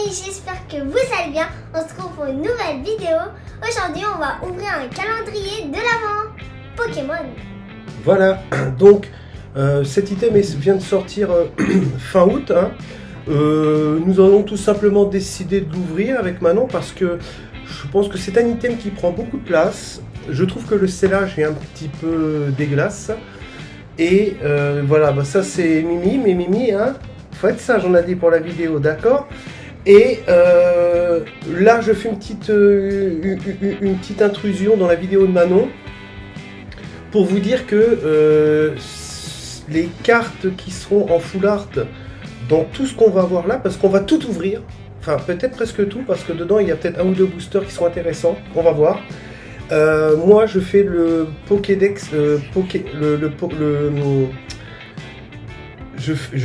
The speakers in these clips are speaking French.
amis, j'espère que vous allez bien. On se retrouve pour une nouvelle vidéo. Aujourd'hui, on va ouvrir un calendrier de l'Avent Pokémon. Voilà, donc cet item vient de sortir fin août. Nous avons tout simplement décidé de l'ouvrir avec Manon parce que je pense que c'est un item qui prend beaucoup de place. Je trouve que le scellage est un petit peu dégueulasse. Et voilà, bah ça c'est Mimi, mais Mimi, faut être sage, on a dit pour la vidéo, d'accord? Et là je fais une petite intrusion dans la vidéo de Manon pour vous dire que les cartes qui seront en full art dans tout ce qu'on va voir là, parce qu'on va tout ouvrir, enfin peut-être presque tout, parce que dedans il y a peut-être un ou deux boosters qui sont intéressants, on va voir. Moi je fais le Pokédex, je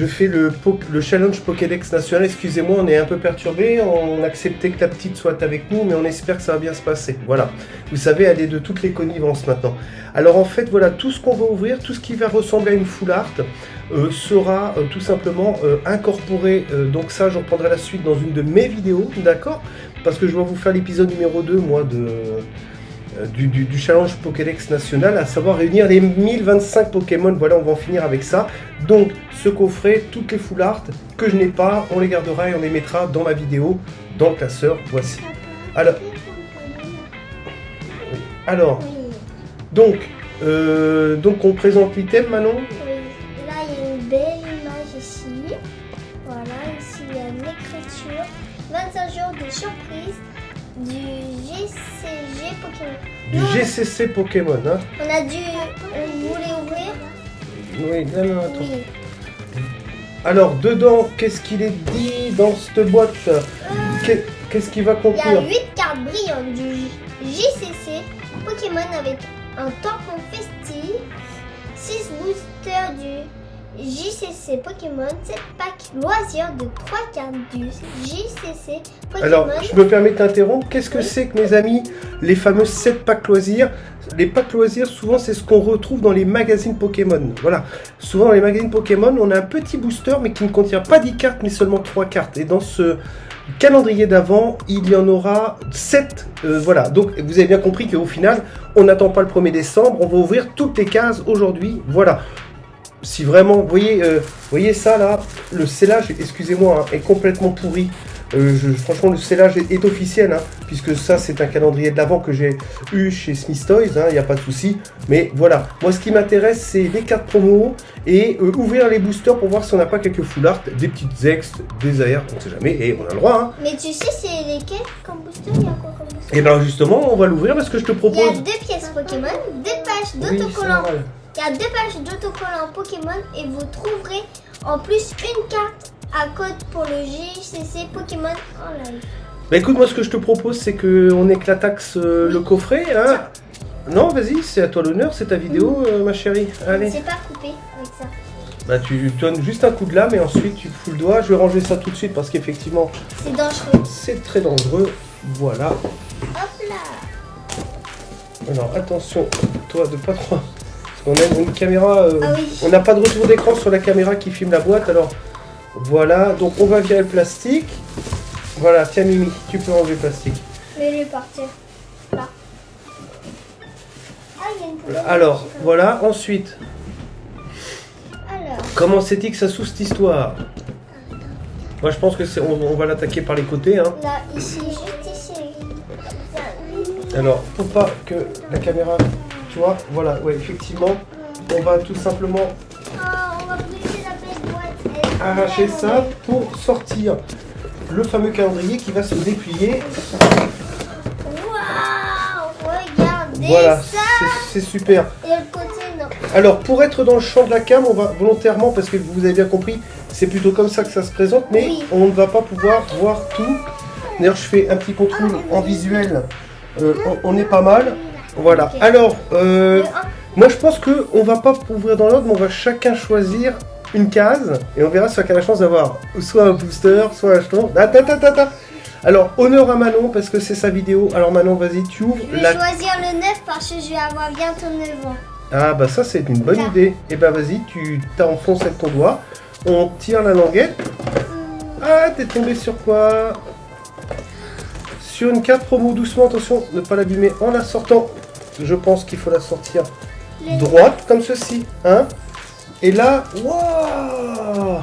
fais le challenge Pokédex national. Excusez-moi, on est un peu perturbé, on acceptait que la petite soit avec nous, mais on espère que ça va bien se passer. Voilà, vous savez, elle est de toutes les connivences maintenant. Alors en fait, voilà, tout ce qu'on va ouvrir, tout ce qui va ressembler à une full art, sera tout simplement incorporé. Donc ça, je reprendrai la suite dans une de mes vidéos, d'accord? Parce que je vais vous faire l'épisode numéro 2, moi, du challenge Pokédex national, à savoir réunir les 1025 Pokémon. Voilà, on va en finir avec ça. Donc ce coffret, toutes les full art que je n'ai pas, on les gardera et on les mettra dans ma vidéo, dans le classeur. Voici. Alors donc on présente l'item, Manon. Oui, là il y a une belle image ici. Voilà, ici il y a une écriture. 25 jours de surprise du GCG Pokémon. Du GCC Pokémon, hein. On voulait ouvrir. Oui, non, attends. Oui. Alors, dedans, qu'est-ce qu'il est dit dans cette boîte? Qu'est-ce qu'il va Il y contenir? a 8 cartes brillantes du JCC Pokémon avec un tampon festif, 6 boosters du JCC Pokémon, 7 packs loisirs de 3 cartes du JCC Pokémon. Alors, je me permets de t'interrompre. Qu'est-ce que c'est que, mes amis, les fameux 7 packs loisirs? Les packs loisirs, souvent, c'est ce qu'on retrouve dans les magazines Pokémon. Voilà. Souvent, dans les magazines Pokémon, on a un petit booster, mais qui ne contient pas 10 cartes, mais seulement 3 cartes. Et dans ce calendrier d'avant, il y en aura 7. Voilà. Donc, vous avez bien compris qu'au final, on n'attend pas le 1er décembre. On va ouvrir toutes les cases aujourd'hui. Voilà. Si vraiment, vous voyez ça là, le scellage, excusez-moi, est complètement pourri. Franchement, le scellage est officiel, puisque ça, c'est un calendrier de l'Avent que j'ai eu chez Smith Toys, il n'y a pas de souci. Mais voilà, moi, ce qui m'intéresse, c'est les cartes promo et ouvrir les boosters pour voir si on n'a pas quelques full art, des petites ex, des AR, on ne sait jamais, et on a le droit. Mais tu sais, c'est lesquels comme booster? Il y a quoi comme booster? Et bien, justement, on va l'ouvrir parce que je te propose. Il y a 2 pièces Pokémon, 2 pages d'autocollants. Il y a 2 pages d'autocollants Pokémon et vous trouverez en plus une carte à code pour le JCC Pokémon en live. Bah écoute, moi ce que je te propose, c'est qu'on éclataxe le coffret. Non, vas-y, c'est à toi l'honneur, c'est ta vidéo, ma chérie. Allez. C'est pas coupé avec ça. Bah tu donnes juste un coup de lame et ensuite tu fous le doigt. Je vais ranger ça tout de suite parce qu'effectivement, c'est dangereux. C'est très dangereux. Voilà. Hop là. Alors attention, toi de pas trop. Parce qu'on a une caméra. Oui. On n'a pas de retour d'écran sur la caméra qui filme la boîte. Alors voilà, donc on va virer le plastique. Voilà, tiens Mimi, tu peux enlever le plastique. Je vais lui partir. Là. Ah, il y a une poubelle. Alors, voilà, ensuite. Alors. Comment c'est-il que ça s'ouvre cette histoire? Moi je pense que on va l'attaquer par les côtés. Là, ici, juste ici. Alors, pour pas que la caméra, tu vois, voilà, ouais, effectivement, on va tout simplement On va briser la belle boîte. arracher ça pour sortir le fameux calendrier qui va se déplier. Waouh, regardez Voilà, ça. c'est super. Et le côté, non. Alors, pour être dans le champ de la cam, on va volontairement, parce que vous avez bien compris, c'est plutôt comme ça que ça se présente, mais Oui. on ne va pas pouvoir voir tout. D'ailleurs, je fais un petit contrôle en visuel. On est pas mal. Voilà. Ok. Alors, moi je pense qu'on va pas ouvrir dans l'ordre, mais on va chacun choisir une case et on verra si chacun a la chance d'avoir soit un booster, soit un jeton. Alors, honneur à Manon parce que c'est sa vidéo. Alors Manon, vas-y, tu ouvres Je vais choisir le 9 parce que je vais avoir bientôt 9 ans. Ah bah ça c'est une bonne idée. Et bah vas-y, tu t'enfonces avec ton doigt. On tire la languette. Ah, t'es tombé sur quoi? sur une carte promo. Doucement, attention, ne pas l'abîmer en la sortant. Je pense qu'il faut la sortir droite, comme ceci. Hein. Et là, waouh,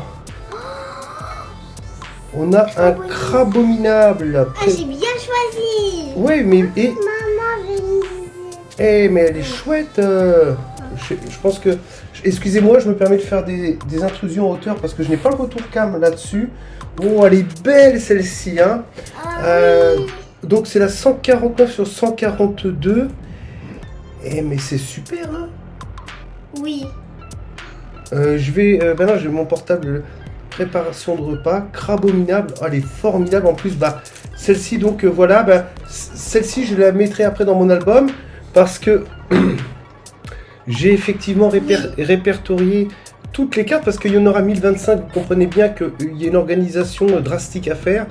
on a un crabominable. Ah, j'ai bien choisi. Oui, mais... Et... Maman, mais elle est chouette. Je pense que... Excusez-moi, je me permets de faire des intrusions en hauteur parce que je n'ai pas le retour cam là-dessus. Oh, elle est belle celle-ci. Hein. oui. Donc c'est la 149 sur 142. Mais c'est super. Hein. Oui. Je vais... non, j'ai mon portable préparation de repas. Crabominable. Oh, elle est formidable. En plus, celle-ci, donc voilà. Celle-ci, je la mettrai après dans mon album parce que... J'ai effectivement répertorié toutes les cartes parce qu'il y en aura 1025. Vous comprenez bien qu'il y a une organisation drastique à faire.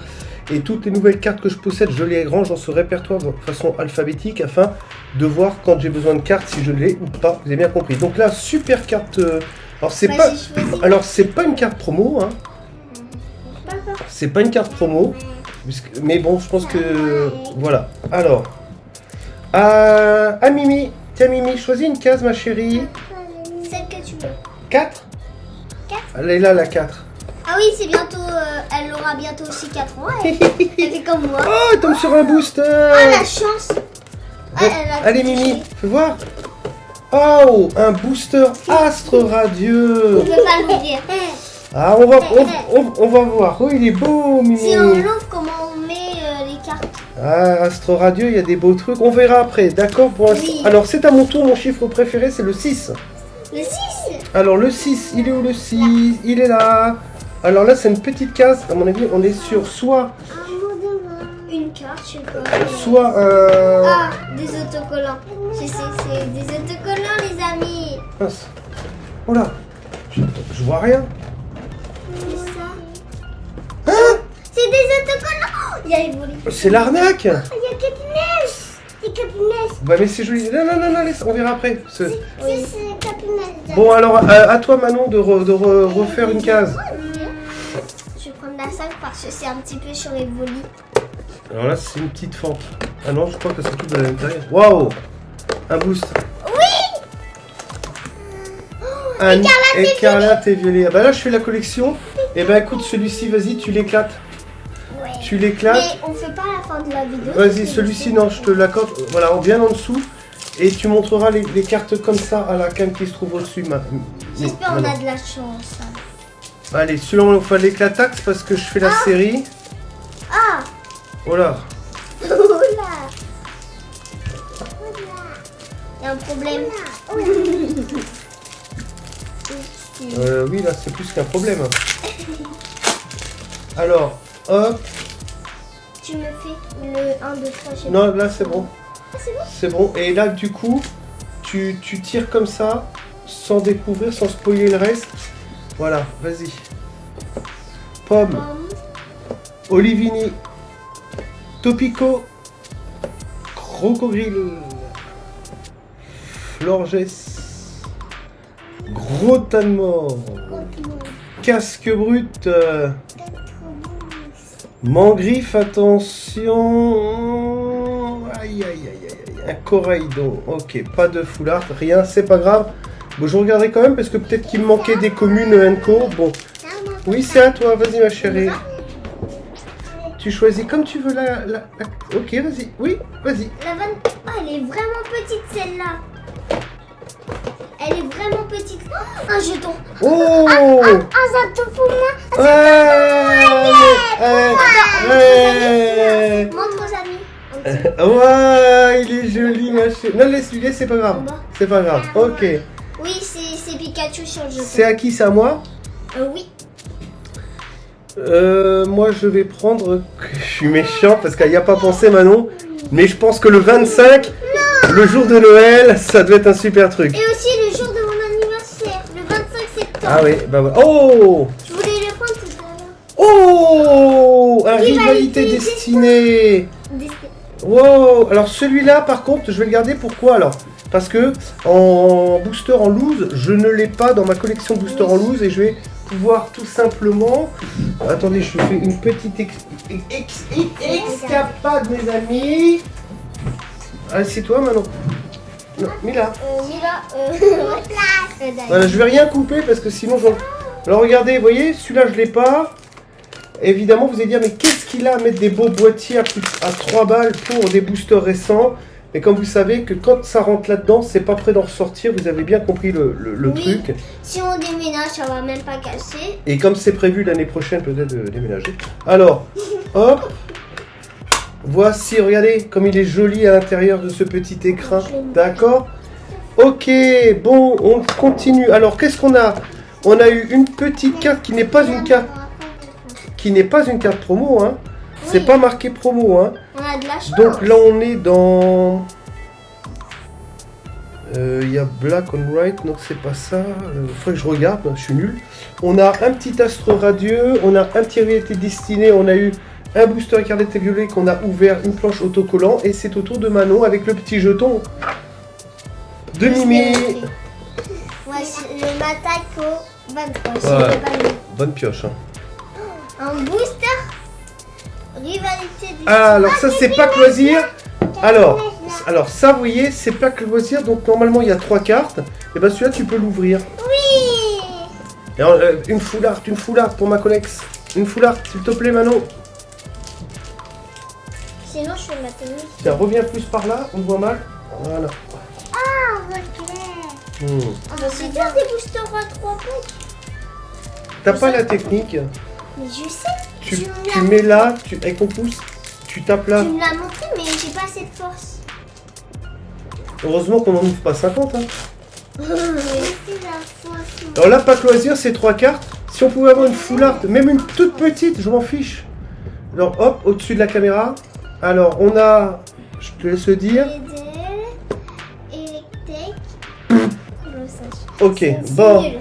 Et toutes les nouvelles cartes que je possède, je les range dans ce répertoire de façon alphabétique afin de voir quand j'ai besoin de cartes si je l'ai ou pas. Vous avez bien compris. Donc là, super carte. Alors c'est pas une carte promo. Hein. C'est pas une carte promo. Mais bon, je pense que voilà. Alors, à Mimi. Tiens Mimi, choisis une case ma chérie. Celle que tu veux. 4 Elle est là la 4. Ah oui, c'est bientôt. Elle aura bientôt aussi 4 ans. Elle fait comme moi. Oh, elle tombe sur un booster. Ah, la chance. Allez Mimi, fais voir. Oh, un booster astre radieux. On peut pas l'ouvrir. Ah, on va voir. Oh, il est beau Mimi. Si on l'ouvre, comment on met les cartes? Ah, astre radieux, il y a des beaux trucs. On verra après, d'accord pour l'instant. Oui. Alors, c'est à mon tour, mon chiffre préféré, c'est le 6. Le 6. Alors, le 6, il est où le 6? Il est là. Alors là, c'est une petite case. À mon avis, on est sur soit Une carte, je sais pas. soit Ah, des autocollants. Je sais, c'est des autocollants, les amis. mince. Oh là, je vois rien. C'est ça. Hein? C'est des autocollants. Il y a les volets. C'est l'arnaque. Il y a Capinès. C'est Capinès. Bah mais c'est joli. Non, laisse, on verra après. Oui, c'est Capinès. Bon alors, à toi Manon de refaire une case. Je vais prendre la 5 parce que c'est un petit peu sur les volets. Alors là, c'est une petite fente. Ah non, je crois que c'est tout de l'intérieur. Waouh, un boost. Un écarlate et violet. Ah bah là, je fais la collection. Et bah écoute, celui-ci, vas-y, tu l'éclates. Ouais. Tu l'éclates. Mais on fait pas la fin de la vidéo. Vas-y, celui-ci, non, je te l'accorde. Voilà, bien en dessous. Et tu montreras les cartes comme ça à la cam qui se trouve au-dessus. J'espère qu'on a de la chance. Allez, celui-là, on va l'éclataxe parce que je fais la série. Ah. Voilà. Oula. Il y a un problème. Oui, là, c'est plus qu'un problème. Alors, hop. Tu me fais le 1, 2, 3, je sais pas. Non, là, c'est bon. Ah, c'est bon. C'est bon. Et là, du coup, tu tires comme ça, sans découvrir, sans spoiler le reste. Voilà, vas-y. Pomme, Olivini, Topico, Crocodile, Florges, Gros tas de mort, Casque brut, Mangriffe, attention. Aïe, un coraïdon. Ok, pas de foulard, rien, c'est pas grave. Bon, je regarderai quand même parce que peut-être qu'il me manquait des communes co. Bon, oui, c'est à toi, vas-y ma chérie. Tu choisis comme tu veux la... Ok, vas-y, oui, vas-y. La vanne... Oh, elle est vraiment petite celle-là. Elle est vraiment petite. Oh, un jeton. Oh, Un jeton pour moi. Montre aux amis. Ouais, il est joli ma chérie. Non, laisse-lui, c'est pas grave. C'est pas grave, ok. Oui, c'est Pikachu sur le jeton. C'est à qui, c'est à moi? Oui. Moi je vais prendre... Je suis méchant parce qu'elle n'y a pas pensé Manon. Mais je pense que le 25, le jour de Noël, ça doit être un super truc. Et aussi le jour de mon anniversaire, le 25 septembre. Ah oui, bah voilà. Oh, je voulais le prendre tout à l'heure. Oh, un rivalité destinée. Wow, alors celui-là par contre, je vais le garder. Pourquoi alors? Parce que en booster en loose, je ne l'ai pas dans ma collection de booster en loose et je vais pouvoir tout simplement... Attendez, je fais une petite escapade, mes amis. Assieds-toi, Manon. Non, Mila. Voilà, je vais rien couper parce que sinon j'en... Alors regardez, vous voyez, celui-là je l'ai pas. Évidemment, vous allez dire, mais qu'est-ce qu'il a à mettre des beaux boîtiers à 3 balles pour des boosters récents? Mais comme vous savez que quand ça rentre là-dedans, c'est pas prêt d'en ressortir, vous avez bien compris le Oui. truc. Si on déménage, ça va même pas casser. Et comme c'est prévu l'année prochaine peut-être de déménager. Alors, hop. Voici, regardez comme il est joli à l'intérieur de ce petit écran. D'accord? Ok, bon, on continue. Alors, qu'est-ce qu'on a? On a eu une petite carte qui n'est pas une carte... Qui n'est pas une carte promo, hein. C'est Oui. pas marqué promo, hein. On a de la chance. Donc là, on est dans... Il y a Black on White, donc c'est pas ça. Faudrait que je regarde, je suis nul. On a un petit astre radieux, on a un petit réalité destiné, on a eu un booster écarlate et violet qu'on a ouvert, une planche autocollant, et c'est au tour de Manon avec le petit jeton de Mimi. Moi, je m'attaque au 23. Ouais. C'est pas lui. Bonne pioche, hein. Un booster. Rivalité du Ah, alors ça c'est pas loisir. Alors ça, vous voyez, c'est pas que loisir, donc normalement il y a 3 cartes. Et ben celui-là tu peux l'ouvrir. Oui. Et alors, une foulard pour ma Connex. Une foulard, s'il te plaît, Manon. Sinon, je fais ma tenue. Tiens, reviens plus par là, on voit mal. Voilà. Ah, ok. C'est dur des boosters à 3 points. T'as pas la technique. Mais je sais. Tu mets là, avec ton pouce, tu tapes là. Tu me l'as montré, mais j'ai pas assez de force. Heureusement qu'on n'en ouvre pas 50. Hein. C'est la force. Alors là, pas que loisir, c'est 3 cartes. Si on pouvait avoir une foulard, même une toute petite, je m'en fiche. Alors hop, au-dessus de la caméra. Alors on a, je te laisse le dire. Ok, bon.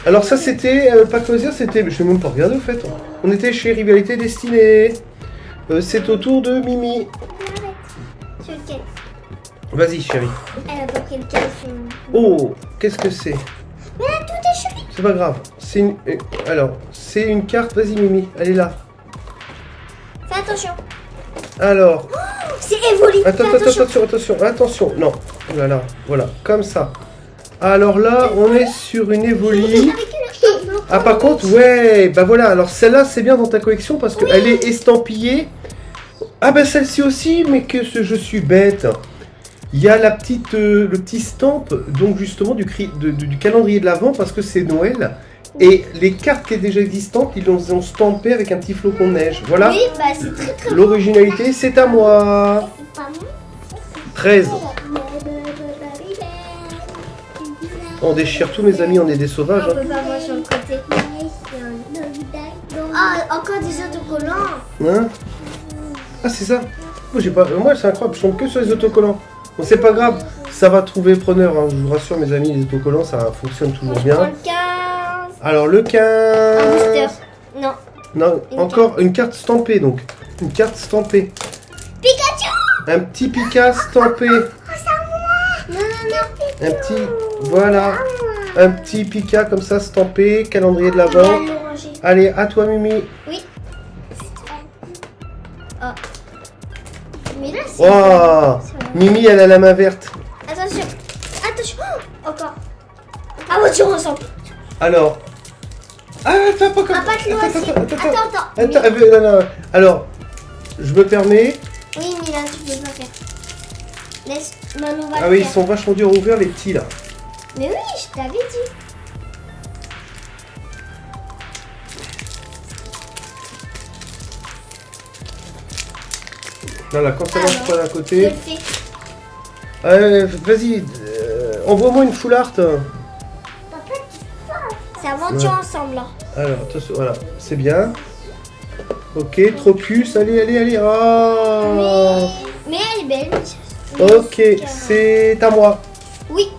Alors ça c'était, pas que loisir, c'était, je ne vais même pas regarder au fait. On était chez Rivalité Destinée. C'est au tour de Mimi. Sur lequel? Vas-y chérie. Elle a pas pris le calcium. Oh, qu'est-ce que c'est? Mais là, tout est joli. C'est pas grave. C'est une, alors, c'est une carte, vas-y Mimi, elle est là. Fais attention. Alors, C'est évolu. attention, non. Voilà, comme ça. Alors là, on est sur une Evoli. Ah par contre, ouais, bah voilà, alors celle-là c'est bien dans ta collection parce qu'elle est estampillée. Ah bah celle-ci aussi, mais que je suis bête. Il y a la petite, le petit stamp, donc justement du calendrier de l'Avent parce que c'est Noël. Et les cartes qui sont déjà existantes, ils les ont stampées avec un petit flocon de neige. Voilà. Oui, bah c'est très très L'originalité, c'est à moi. C'est pas moi. 13. On déchire tous mes amis, on est des sauvages. On Hein. peut pas voir sur le côté. Ah, encore des autocollants. Hein? Ah c'est ça. Moi j'ai pas. Moi c'est incroyable, je tombe que sur les autocollants. Bon c'est pas grave, ça va trouver preneur, hein. Je vous rassure mes amis, les autocollants ça fonctionne toujours Je prends bien. le 15. Alors le 15. Un booster. Non. Non, encore une carte stampée donc. Une carte stampée. Pikachu. Un petit Pika stampé. Oh, c'est à moi. Non, non, non. Un petit. Voilà. Un petit Pika comme ça stampé, calendrier de On va l'Avent. le ranger. Allez, à toi Mimi. Oui. Oh. Mais là, c'est... Waouh. Mimi elle a la main verte. Attention. Attention. Oh, encore. Ah, voiture ensemble. Alors. Ah, attends, pas comme Ah, pas de loisir. Attends. non. Alors, je me permets. Oui, mais là, tu peux pas faire. Laisse, Manon va Ah le oui, ils faire. sont vachement durs à ouvrir les petits là. Mais oui, je t'avais dit. Voilà, quand ça Alors, marche pas d'un Je le côté. fais. Vas-y, envoie-moi une full art. Papa, c'est aventure ensemble, là. Alors, attention, voilà, c'est bien. Ok, Trocus, allez. Oh. Mais elle est belle. Ok, c'est à moi. Oui.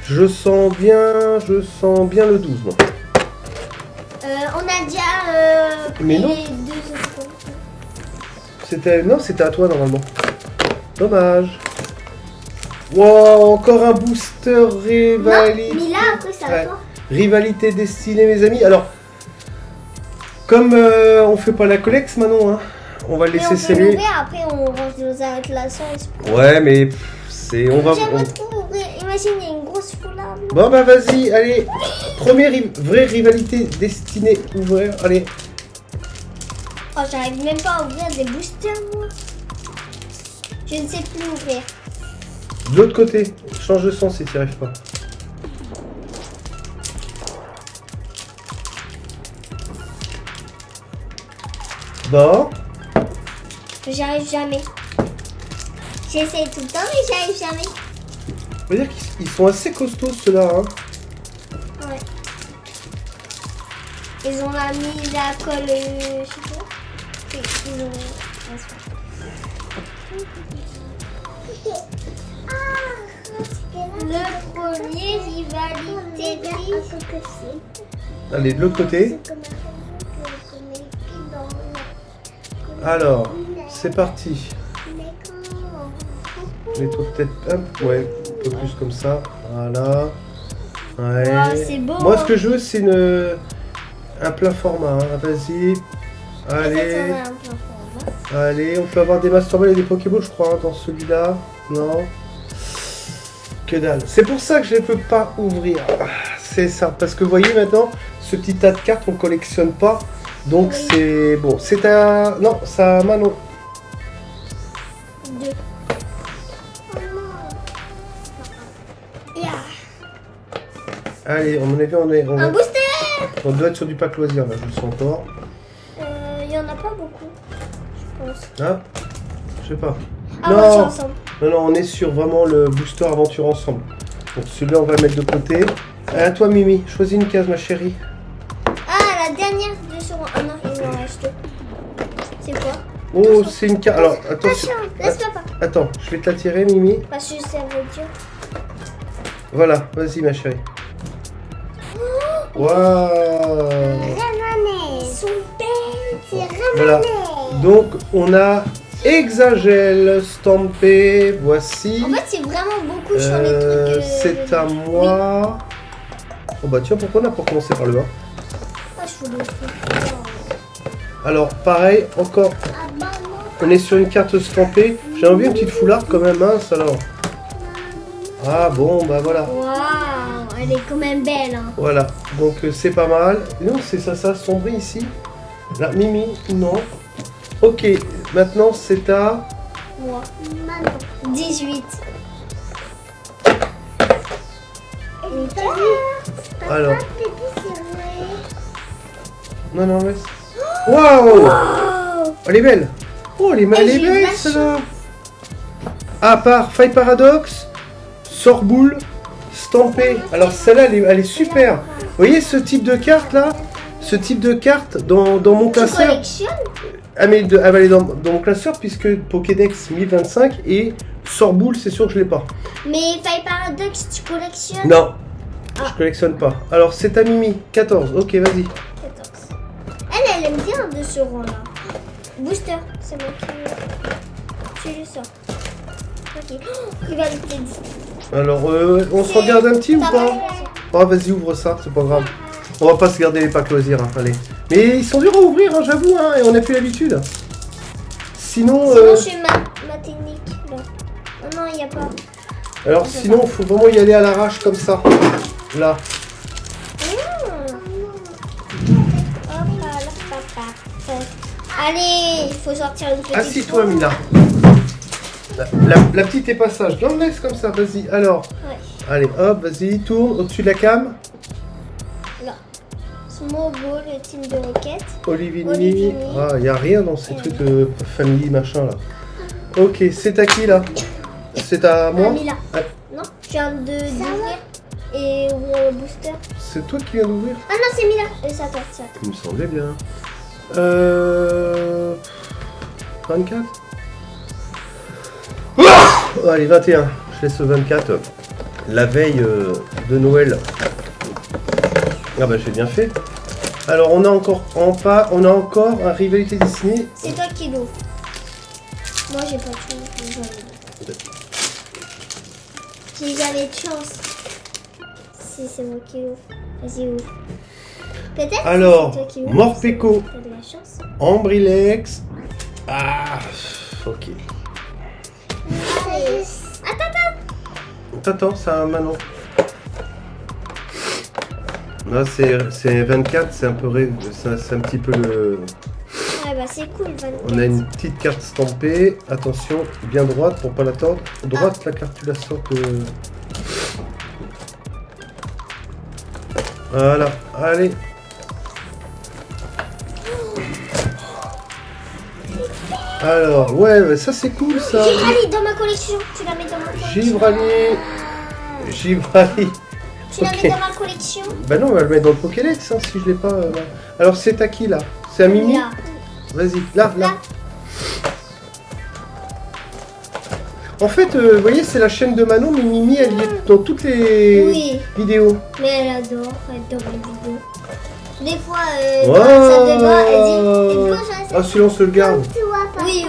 Je sens bien le 12, moi. On a déjà Mais non. les deux autres. Non, c'était à toi normalement. Dommage. Wow, encore un booster Non, Rivalité. mais là, après, c'est à Ouais. toi. rivalité destinée, mes amis. Alors, comme on fait pas la collecte, Manon, hein, on va le laisser sceller. L'ouvrir, après on range nos atlassons. Ouais, mais c'est... On va... J'aimerais trop ouvrir. Imagine, il y a une grosse foulard. Bon, bah vas-y, allez. Première vraie rivalité destinée, ouvrir, allez. Oh, j'arrive même pas à ouvrir des boosters, moi. Je ne sais plus ouvrir. De l'autre côté, change de sens si tu n'y arrives pas. Bon. J'y arrive jamais. J'essaie tout le temps, mais j'y arrive jamais. On va dire qu'ils sont assez costauds ceux-là. Hein. Ouais. Ils ont mis la colle, je sais pas. Ils ont... Le premier rivalité. Allez, de l'autre côté. Alors, c'est parti. Je vais peut-être un peu plus comme ça. Voilà. Ouais. Wow, c'est beau. Moi, ce que je veux, c'est un plein format. Hein. Vas-y. Allez. Allez, on peut avoir des Master Ball et des Pokéballs, je crois, hein, dans celui-là. Non. Que dalle. C'est pour ça que je ne peux pas ouvrir. C'est ça. Parce que vous voyez maintenant, ce petit tas de cartes, on ne collectionne pas. Donc oui. C'est bon. C'est un... Non, ça Manon. 2. Allez, à mon avis, Un booster. On doit être sur du pack loisir, là, je le sens encore. Il n'y en a pas beaucoup, je pense. Ah, je sais pas. Aventure ensemble. Non, on est sur vraiment le booster aventure ensemble. Donc celui-là, on va le mettre de côté. À toi, Mimi, choisis une case, ma chérie. Ah, la dernière 2 sur 1. Ah non, il m'en reste 2. C'est quoi? Oh, c'est une case. Alors, attends. Laisse-moi pas. Attends, je vais te la tirer, Mimi. Parce que ça veut dire. Voilà, vas-y, ma chérie. Waouh! Ils sont belles, c'est ramené. Voilà. Donc, on a Exagel stampé. Voici. En fait, c'est vraiment beaucoup sur les trucs. C'est à moi. Oui. Oh bah tiens, pourquoi on n'a pas commencé par le bas? Ah, je voulais. Alors, pareil, encore. On est sur une carte stampée. J'ai envie une petite foulard quand même, hein, ça alors. Ah bon, bah voilà. Waouh, elle est quand même belle. Hein. Voilà, donc c'est pas mal. Non, c'est ça sombrit ici. Là, Mimi, non. Ok, maintenant c'est à... Moi. 18. Alors. Non, laisse. Waouh! Elle est belle. Oh, elle est belle, celle-là. À part Fight Paradox, Sorboule, Stampé. Alors celle-là, elle est super. Vous voyez ce type de carte là? Ce type de carte dans mon classeur. Ah mais elle va aller dans mon classeur puisque Pokédex 1025 et Sorboule, c'est sûr que je l'ai pas. Mais Fight Paradox, tu collectionnes? Non, je collectionne pas. Alors c'est à Mimi, 14. Ok, vas-y. 14. Elle aime bien de ce rang là. Booster, c'est moi qui le sors. Ok. Oh, rivalité. Alors, on se regarde un petit ou pas? Oh, vas-y, ouvre ça, c'est pas grave. On va pas se garder les packs loisirs, hein, allez. Mais ils sont durs à ouvrir, hein, j'avoue, hein, et on a plus l'habitude. Sinon je fais ma technique, là. Oh non, il n'y a pas. Alors, sinon, il faut vraiment y aller à l'arrache, comme ça. Là. Allez, il faut sortir une petite. Assis-toi, Mila. La petite est passage. Non, laisse comme ça, vas-y. Alors, ouais. Allez, hop, vas-y, tourne au-dessus de la cam. Là. Smallball, le team de Rocket. Olivini. Ah, il n'y a rien dans ces trucs family, machin, là. Ok, c'est à qui, là? C'est à moi? Mila. Ouais. Non, je viens d'ouvrir et ouvrir le booster. C'est toi qui viens d'ouvrir? Ah non, c'est Mila. Et ça, toi. Il me semblait bien. 24. Oh, allez, 21. Je laisse 24. La veille de Noël. Ah bah j'ai bien fait. Alors on a encore on a encore un rivalité Disney. C'est toi qui l'ouvre. Moi j'ai pas de chance. J'ai jamais de chance. si c'est moi qui ouvre. Vas-y, ouvre. Peut-être Alors, que c'est toi qui ouvre. Morpeko, T'as de la chance. Ambrilex. Ah, ok. Allez. Attends, ça Manon. Là, c'est 24, c'est un peu c'est un petit peu le. Ouais, bah c'est cool, 24. On a une petite carte stampée. Attention, bien droite pour pas la tordre. Droite, la carte, tu la sors. Voilà, allez. Alors, ouais, ça c'est cool ça. Givrali dans ma collection. Tu la mets dans ma collection. Givrali. Tu la mets dans ma collection. Bah non, on va le mettre dans le Pokédex hein, si je l'ai pas. Là. Alors c'est à qui là? C'est à Mimi? Là. Vas-y, là. En fait, vous voyez, c'est la chaîne de Manon, mais Mimi, elle y est dans toutes les vidéos. Mais elle adore les vidéos. Des fois, dans la salle de bain, elle dit une fois, je Ah, celui-là, on se le garde. Oui.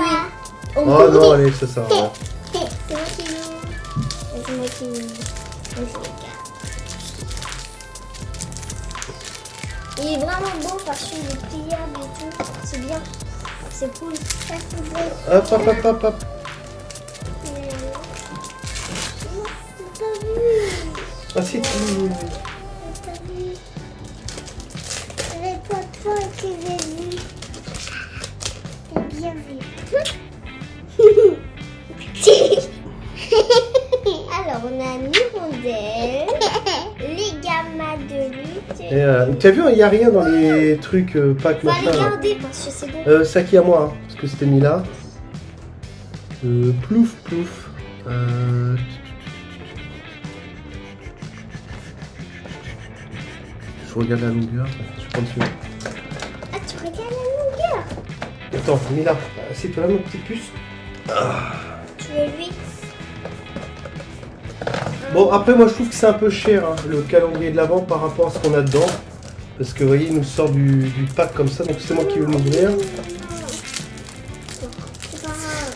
On Ah non, allez, ça sert à rien. C'est moi qui l'ouvre. C'est moi qui l'ouvre. Je le garde. Il est vraiment beau parce qu'il est pliable et tout. C'est bien. C'est cool. Ça, c'est beau. Hop. Ah si, T'as vu? C'est pas toi qui l'as vu. T'as bien vu. Alors, on a Mirondelle, les gammas de lutte. t'as vu, il n'y a rien dans les trucs pack On va les machin. là. garder parce que c'est bon. Ça qui à moi, hein, parce que c'était mis là. Plouf. Je regarde la longueur. Je prends celui-là. Ah, tu regardes la longueur. Attends, Mila, assieds-toi là, mon petit puce. Tu veux 8. Bon, après, moi, je trouve que c'est un peu cher, hein, le calendrier de l'avant par rapport à ce qu'on a dedans. Parce que, vous voyez, il nous sort du pack comme ça, donc c'est moi qui vais l'ouvrir. C'est pas grave.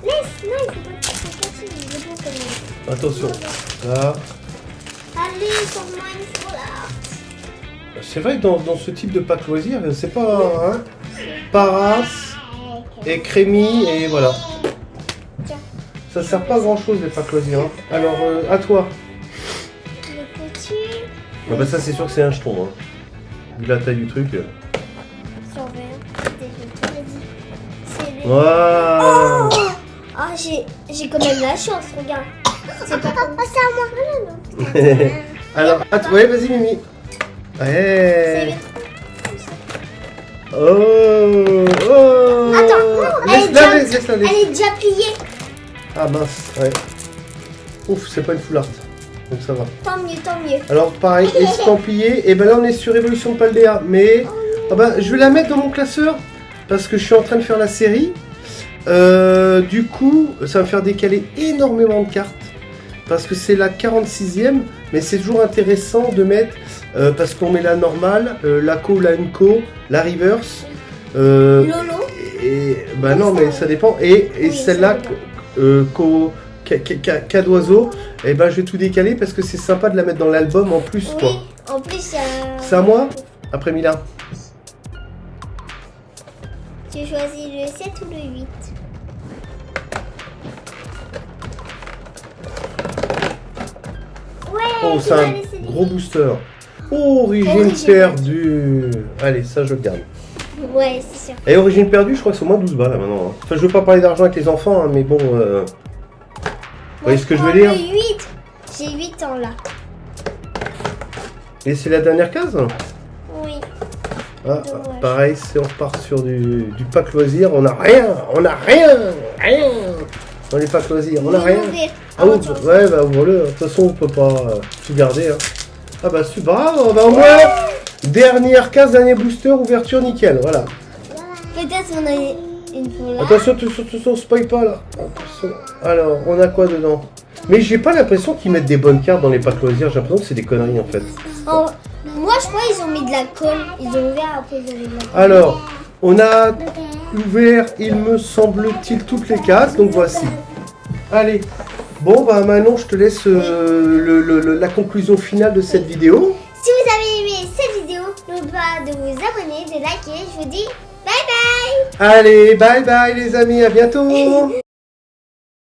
Laisse, non, il faut pas que tu fasses il est beau quand même. Attention, là. Allez, sors-moi une foulard. C'est vrai que dans ce type de pack loisir, c'est pas... Hein, Paras et Crémy, et voilà. Tiens, Ça sert pas à grand chose les packs loisirs. Hein. Alors, à toi. le petit. Ah bah ça, c'est sûr que c'est un jeton. Hein. Vu la taille du truc. Surveille. C'est les... Waouh. Ah, j'ai quand même la chance, regarde. C'est pas comme ça, moi. Non. Alors, ouais, vas-y, Mimi. Ouais. Oh. Attends, Laisse-la. elle est déjà pliée. Ah mince, ouais. Ouf, c'est pas une foularde. Donc ça va. Tant mieux. Alors pareil, estampillé. Et ben là on est sur Évolution de Paldea. Mais je vais la mettre dans mon classeur. Parce que je suis en train de faire la série. Du coup, ça va me faire décaler énormément de cartes. Parce que c'est la 46e. Mais c'est toujours intéressant de mettre. Parce qu'on met la normale, la co, la unco, la reverse. Lolo. Et bah non, mais ça dépend. Et Oui, celle-là, cas d'oiseau, et ben je vais tout décaler parce que c'est sympa de la mettre dans l'album en plus, quoi. Oui, en plus, C'est à moi? Après Mila. tu choisis le 7 ou le 8? Ouais, Oh, tu c'est vas un laisser gros booster. Origine Origine perdue. Allez, ça je garde. Ouais, c'est sûr. Et origine perdue, je crois que c'est au moins 12 balles là maintenant. Hein. Enfin, je veux pas parler d'argent avec les enfants, hein, mais bon. Vous voyez ce que je veux dire? Le 8. J'ai 8 ans là. Et c'est la dernière case? Oui. Ah, Dommage. pareil, on repart sur du pack loisir. On a rien dans les packs loisirs. On a rien. Ah oui, ouais, bah ouvre-le. De toute façon, on peut pas tout garder. Hein. Ah bah super, bah au moins, dernière case, dernier booster, ouverture nickel, voilà. Peut-être on a une foulard. Attention, spoil pas là. Attention. Alors, on a quoi dedans? Mais j'ai pas l'impression qu'ils mettent des bonnes cartes dans les packs loisirs, j'ai l'impression que c'est des conneries en fait. Oh, moi je crois qu'ils ont mis de la colle. Ils ont ouvert après ils ont mis de la colle. Alors, on a ouvert, il me semble-t-il, toutes les cases, donc voici. Allez, Bon, bah Manon, je te laisse la conclusion finale de cette vidéo. Si vous avez aimé cette vidéo, n'oubliez pas de vous abonner, de liker. Je vous dis bye bye. Allez, bye bye les amis, à bientôt.